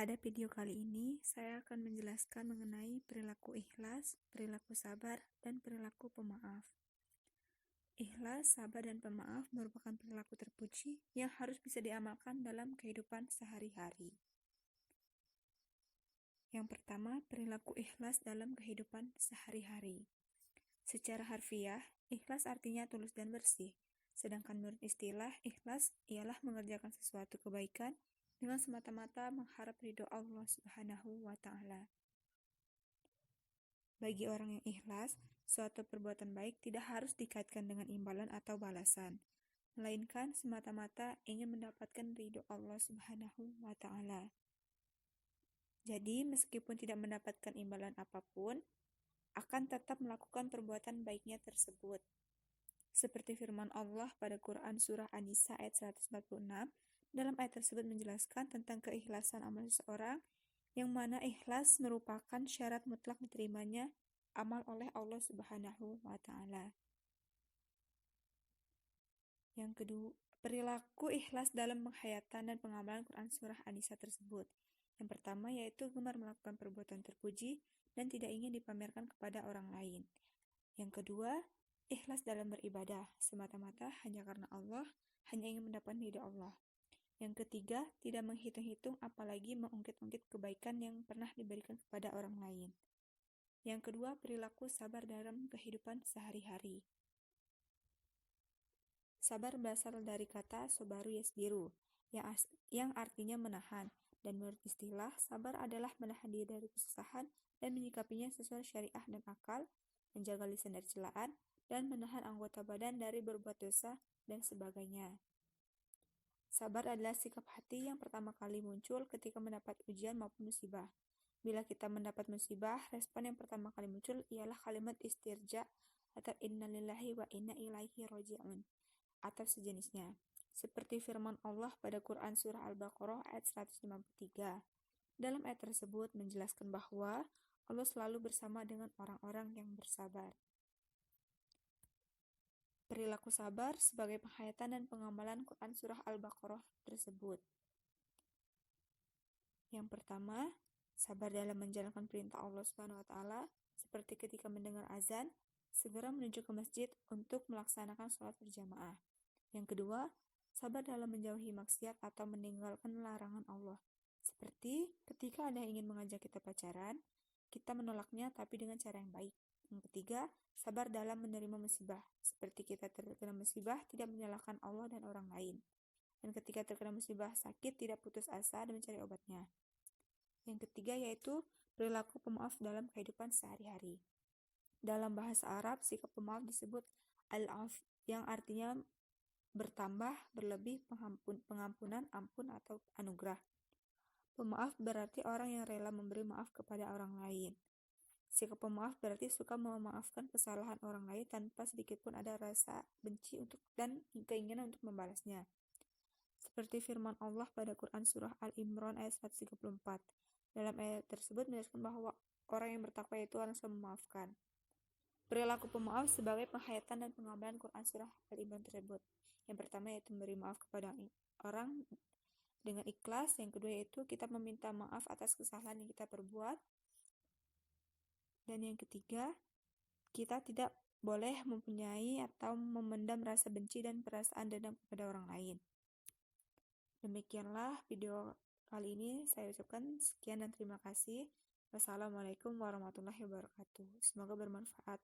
Pada video kali ini, saya akan menjelaskan mengenai perilaku ikhlas, perilaku sabar, dan perilaku pemaaf. Ikhlas, sabar, dan pemaaf merupakan perilaku terpuji yang harus bisa diamalkan dalam kehidupan sehari-hari. Yang pertama, perilaku ikhlas dalam kehidupan sehari-hari. Secara harfiah, ikhlas artinya tulus dan bersih. Sedangkan menurut istilah, ikhlas ialah mengerjakan sesuatu kebaikan dengan semata-mata mengharap ridho Allah Subhanahu wa Ta'ala. Bagi orang yang ikhlas, suatu perbuatan baik tidak harus dikaitkan dengan imbalan atau balasan, melainkan semata-mata ingin mendapatkan ridho Allah Subhanahu wa Ta'ala. Jadi, meskipun tidak mendapatkan imbalan apapun, akan tetap melakukan perbuatan baiknya tersebut. Seperti firman Allah pada Quran Surah An-Nisa ayat 146, dalam ayat tersebut menjelaskan tentang keikhlasan amal seseorang, yang mana ikhlas merupakan syarat mutlak diterimanya amal oleh Allah Subhanahu wa Ta'ala. Yang kedua, perilaku ikhlas dalam penghayatan dan pengamalan Quran Surah An-Nisa tersebut. Yang pertama yaitu gemar melakukan perbuatan terpuji dan tidak ingin dipamerkan kepada orang lain. Yang kedua, ikhlas dalam beribadah, semata-mata hanya karena Allah, hanya ingin mendapat ridho Allah. Yang ketiga, tidak menghitung-hitung apalagi mengungkit-ungkit kebaikan yang pernah diberikan kepada orang lain. Yang kedua, perilaku sabar dalam kehidupan sehari-hari. Sabar berasal dari kata sobaru yasbiru, yang artinya menahan. Dan menurut istilah, sabar adalah menahan diri dari kesusahan dan menyikapinya sesuai syariah dan akal, menjaga lisan dari celaan, dan menahan anggota badan dari berbuat dosa, dan sebagainya. Sabar adalah sikap hati yang pertama kali muncul ketika mendapat ujian maupun musibah. Bila kita mendapat musibah, respon yang pertama kali muncul ialah kalimat istirja atau innalillahi wa inna ilaihi raji'un atau sejenisnya. Seperti firman Allah pada Quran Surah Al-Baqarah ayat 153. Dalam ayat tersebut menjelaskan bahwa Allah selalu bersama dengan orang-orang yang bersabar. Perilaku sabar sebagai penghayatan dan pengamalan Quran Surah Al-Baqarah tersebut. Yang pertama, sabar dalam menjalankan perintah Allah Subhanahu wa Ta'ala, seperti ketika mendengar azan, segera menuju ke masjid untuk melaksanakan sholat berjamaah. Yang kedua, sabar dalam menjauhi maksiat atau meninggalkan larangan Allah. Seperti ketika ada yang ingin mengajak kita pacaran, kita menolaknya tapi dengan cara yang baik. Yang ketiga, sabar dalam menerima musibah. Seperti kita terkena musibah, tidak menyalahkan Allah dan orang lain. Dan ketika terkena musibah sakit, tidak putus asa dan mencari obatnya. Yang ketiga yaitu perilaku pemaaf dalam kehidupan sehari-hari. Dalam bahasa Arab, sikap pemaaf disebut al-af, yang artinya bertambah, berlebih, pengampunan, ampun, atau anugerah. Pemaaf berarti orang yang rela memberi maaf kepada orang lain. Sikap pemaaf berarti suka memaafkan kesalahan orang lain tanpa sedikit pun ada rasa benci dan keinginan untuk membalasnya. Seperti firman Allah pada Quran Surah Al-Imran ayat 134. Dalam ayat tersebut menjelaskan bahwa orang yang bertakwa itu orang yang memaafkan. Perilaku pemaaf sebagai penghayatan dan pengamalan Quran Surah Al-Imran tersebut. Yang pertama yaitu memberi maaf kepada orang dengan ikhlas. Yang kedua yaitu kita meminta maaf atas kesalahan yang kita perbuat. Dan yang ketiga, kita tidak boleh mempunyai atau memendam rasa benci dan perasaan dendam kepada orang lain. Demikianlah video kali ini saya ucapkan sekian dan terima kasih. Wassalamualaikum warahmatullahi wabarakatuh. Semoga bermanfaat.